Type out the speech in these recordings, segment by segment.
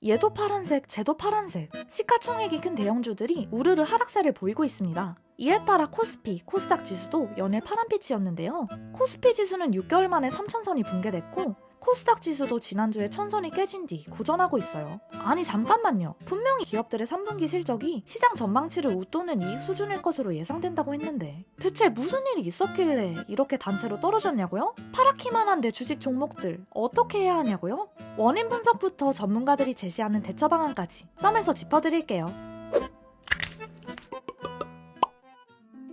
얘도 파란색, 쟤도 파란색. 시가총액이 큰 대형주들이 우르르 하락세를 보이고 있습니다. 이에 따라 코스피, 코스닥 지수도 연일 파란빛이었는데요. 코스피 지수는 6개월 만에 3,000선이 붕괴됐고 코스닥 지수도 지난주에 1,000선이 깨진 뒤 고전하고 있어요. 아니 잠깐만요. 분명히 기업들의 3분기 실적이 시장 전망치를 웃도는 이익 수준일 것으로 예상된다고 했는데 대체 무슨 일이 있었길래 이렇게 단체로 떨어졌냐고요? 파랗기만 한데 주식 종목들 어떻게 해야 하냐고요? 원인 분석부터 전문가들이 제시하는 대처 방안까지 썸에서 짚어드릴게요.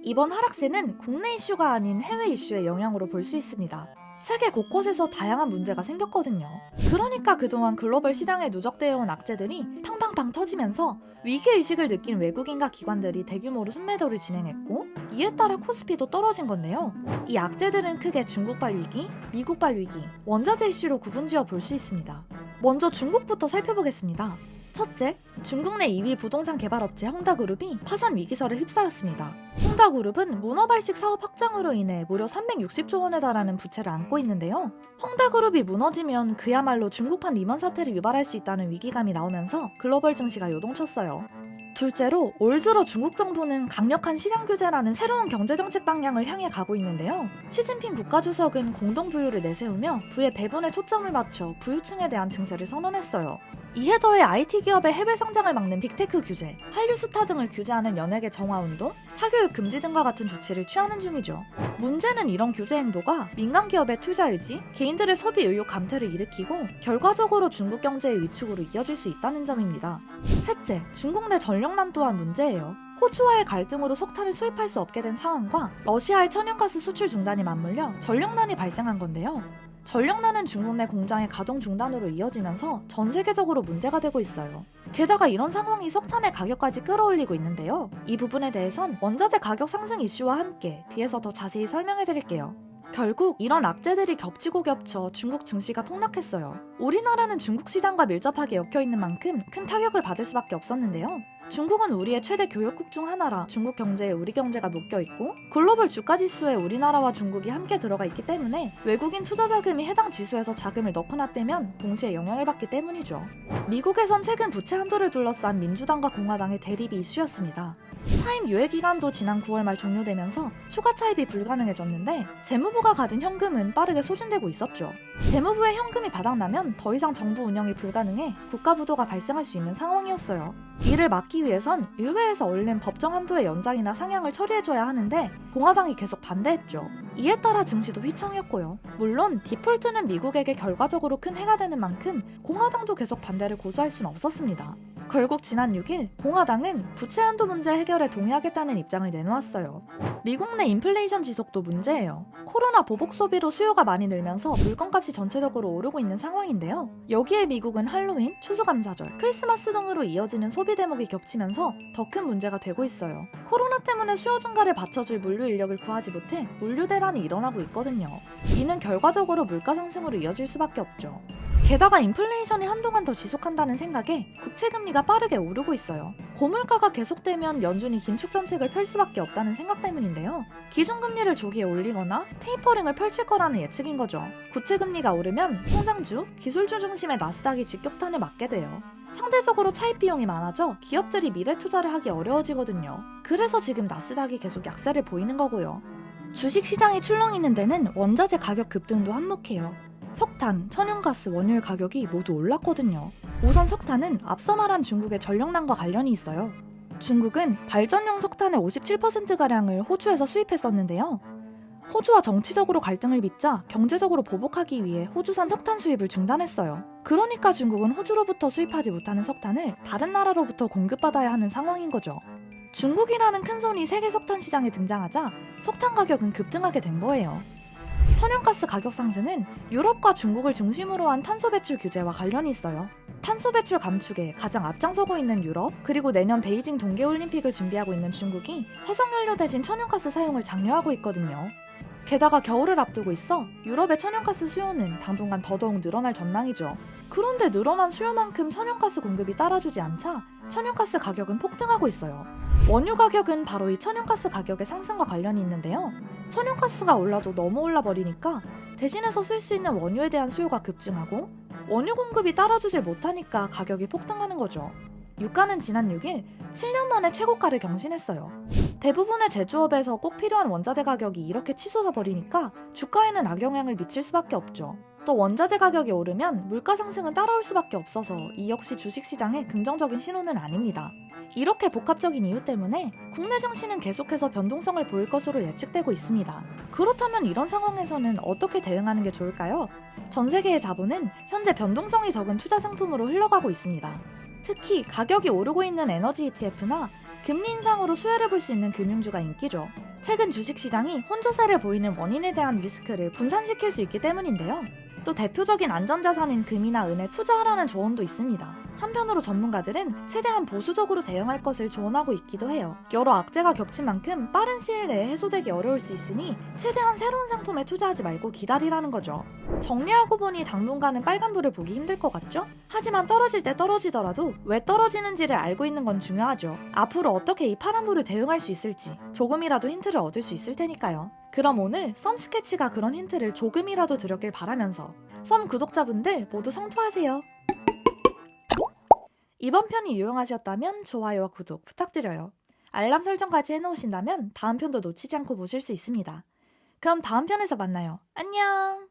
이번 하락세는 국내 이슈가 아닌 해외 이슈의 영향으로 볼 수 있습니다. 세계 곳곳에서 다양한 문제가 생겼거든요. 그러니까 그동안 글로벌 시장에 누적되어 온 악재들이 팡팡팡 터지면서 위기의식을 느낀 외국인과 기관들이 대규모로 순매도를 진행했고 이에 따라 코스피도 떨어진 건데요. 이 악재들은 크게 중국발 위기, 미국발 위기, 원자재 이슈로 구분지어 볼 수 있습니다. 먼저 중국부터 살펴보겠습니다. 첫째, 중국 내 2위 부동산 개발업체 헝다그룹이 파산 위기설에 휩싸였습니다. 헝다그룹은 문어발식 사업 확장으로 인해 무려 360조 원에 달하는 부채를 안고 있는데요. 헝다그룹이 무너지면 그야말로 중국판 리먼 사태를 유발할 수 있다는 위기감이 나오면서 글로벌 증시가 요동쳤어요. 둘째로 올 들어 중국 정부는 강력한 시장 규제라는 새로운 경제정책 방향을 향해 가고 있는데요. 시진핑 국가주석은 공동부유를 내세우며 부의 배분에 초점을 맞춰 부유층에 대한 증세를 선언했어요. 이에 더해 IT 기업의 해외 상장을 막는 빅테크 규제, 한류 스타 등을 규제하는 연예계 정화운동, 사교육 금지 등과 같은 조치를 취하는 중이죠. 문제는 이런 규제 행보가 민간 기업의 투자 의지, 개인들의 소비 의욕 감퇴를 일으키고 결과적으로 중국 경제의 위축으로 이어질 수 있다는 점입니다. 셋째, 중국 내 전력난 또한 문제예요. 호주와의 갈등으로 석탄을 수입할 수 없게 된 상황과 러시아의 천연가스 수출 중단이 맞물려 전력난이 발생한 건데요. 전력난은 중국 내 공장의 가동 중단으로 이어지면서 전 세계적으로 문제가 되고 있어요. 게다가 이런 상황이 석탄의 가격까지 끌어올리고 있는데요. 이 부분에 대해선 원자재 가격 상승 이슈와 함께 뒤에서 더 자세히 설명해드릴게요. 결국 이런 악재들이 겹치고 겹쳐 중국 증시가 폭락했어요. 우리나라는 중국 시장과 밀접하게 엮여있는 만큼 큰 타격을 받을 수밖에 없었는데요. 중국은 우리의 최대 교역국 중 하나라 중국 경제에 우리 경제가 묶여있고 글로벌 주가지수에 우리나라와 중국이 함께 들어가 있기 때문에 외국인 투자 자금이 해당 지수에서 자금을 넣거나 빼면 동시에 영향을 받기 때문이죠. 미국에선 최근 부채 한도를 둘러싼 민주당과 공화당의 대립이 이슈였습니다. 차임 유예 기간도 지난 9월 말 종료되면서 추가 차입이 불가능해졌는데 재무부가 가진 현금은 빠르게 소진되고 있었죠. 재무부의 현금이 바닥나면 더 이상 정부 운영이 불가능해 국가 부도가 발생할 수 있는 상황이었어요. 이를 막기 위해선 의회에서 얼른 법정 한도의 연장이나 상향을 처리해줘야 하는데 공화당이 계속 반대했죠. 이에 따라 증시도 휘청였고요. 물론 디폴트는 미국에게 결과적으로 큰 해가 되는 만큼 공화당도 계속 반대를 고수할 수는 없었습니다. 결국 지난 6일 공화당은 부채 한도 문제 해결에 동의하겠다는 입장을 내놓았어요. 미국 내 인플레이션 지속도 문제예요. 코로나 보복 소비로 수요가 많이 늘면서 물건값이 전체적으로 오르고 있는 상황인데요. 여기에 미국은 할로윈, 추수감사절, 크리스마스 등으로 이어지는 소비 대목이 겹치면서 더 큰 문제가 되고 있어요. 코로나 때문에 수요 증가를 받쳐줄 물류 인력을 구하지 못해 물류 대란이 일어나고 있거든요. 이는 결과적으로 물가 상승으로 이어질 수밖에 없죠. 게다가 인플레이션이 한동안 더 지속한다는 생각에 국채금리가 빠르게 오르고 있어요. 고물가가 계속되면 연준이 긴축 정책을 펼 수밖에 없다는 생각 때문인데요. 기준금리를 조기에 올리거나 테이퍼링을 펼칠 거라는 예측인 거죠. 국채금리가 오르면 성장주, 기술주 중심의 나스닥이 직격탄을 맞게 돼요. 상대적으로 차입 비용이 많아져 기업들이 미래 투자를 하기 어려워지거든요. 그래서 지금 나스닥이 계속 약세를 보이는 거고요. 주식시장이 출렁이는 데는 원자재 가격 급등도 한몫해요. 석탄, 천연가스, 원유의 가격이 모두 올랐거든요. 우선 석탄은 앞서 말한 중국의 전력난과 관련이 있어요. 중국은 발전용 석탄의 57%가량을 호주에서 수입했었는데요. 호주와 정치적으로 갈등을 빚자 경제적으로 보복하기 위해 호주산 석탄 수입을 중단했어요. 그러니까 중국은 호주로부터 수입하지 못하는 석탄을 다른 나라로부터 공급받아야 하는 상황인 거죠. 중국이라는 큰 손이 세계 석탄 시장에 등장하자 석탄 가격은 급등하게 된 거예요. 천연가스 가격 상승은 유럽과 중국을 중심으로 한 탄소 배출 규제와 관련이 있어요. 탄소 배출 감축에 가장 앞장서고 있는 유럽, 그리고 내년 베이징 동계올림픽을 준비하고 있는 중국이 화석연료 대신 천연가스 사용을 장려하고 있거든요. 게다가 겨울을 앞두고 있어 유럽의 천연가스 수요는 당분간 더더욱 늘어날 전망이죠. 그런데 늘어난 수요만큼 천연가스 공급이 따라주지 않자 천연가스 가격은 폭등하고 있어요. 원유 가격은 바로 이 천연가스 가격의 상승과 관련이 있는데요. 천연가스가 올라도 너무 올라버리니까 대신해서 쓸 수 있는 원유에 대한 수요가 급증하고 원유 공급이 따라주질 못하니까 가격이 폭등하는 거죠. 유가는 지난 6일 7년 만에 최고가를 경신했어요. 대부분의 제조업에서 꼭 필요한 원자재 가격이 이렇게 치솟아 버리니까 주가에는 악영향을 미칠 수밖에 없죠. 또 원자재 가격이 오르면 물가 상승은 따라올 수밖에 없어서 이 역시 주식시장에 긍정적인 신호는 아닙니다. 이렇게 복합적인 이유 때문에 국내 증시는 계속해서 변동성을 보일 것으로 예측되고 있습니다. 그렇다면 이런 상황에서는 어떻게 대응하는 게 좋을까요? 전 세계의 자본은 현재 변동성이 적은 투자 상품으로 흘러가고 있습니다. 특히 가격이 오르고 있는 에너지 ETF나 금리 인상으로 수혜를 볼 수 있는 금융주가 인기죠. 최근 주식시장이 혼조세를 보이는 원인에 대한 리스크를 분산시킬 수 있기 때문인데요. 또 대표적인 안전자산인 금이나 은에 투자하라는 조언도 있습니다. 한편으로 전문가들은 최대한 보수적으로 대응할 것을 조언하고 있기도 해요. 여러 악재가 겹친 만큼 빠른 시일 내에 해소되기 어려울 수 있으니 최대한 새로운 상품에 투자하지 말고 기다리라는 거죠. 정리하고 보니 당분간은 빨간불을 보기 힘들 것 같죠? 하지만 떨어질 때 떨어지더라도 왜 떨어지는지를 알고 있는 건 중요하죠. 앞으로 어떻게 이 파란불을 대응할 수 있을지 조금이라도 힌트를 얻을 수 있을 테니까요. 그럼 오늘 썸 스케치가 그런 힌트를 조금이라도 드렸길 바라면서 썸 구독자분들 모두 성투하세요. 이번 편이 유용하셨다면 좋아요와 구독 부탁드려요. 알람 설정까지 해놓으신다면 다음 편도 놓치지 않고 보실 수 있습니다. 그럼 다음 편에서 만나요. 안녕!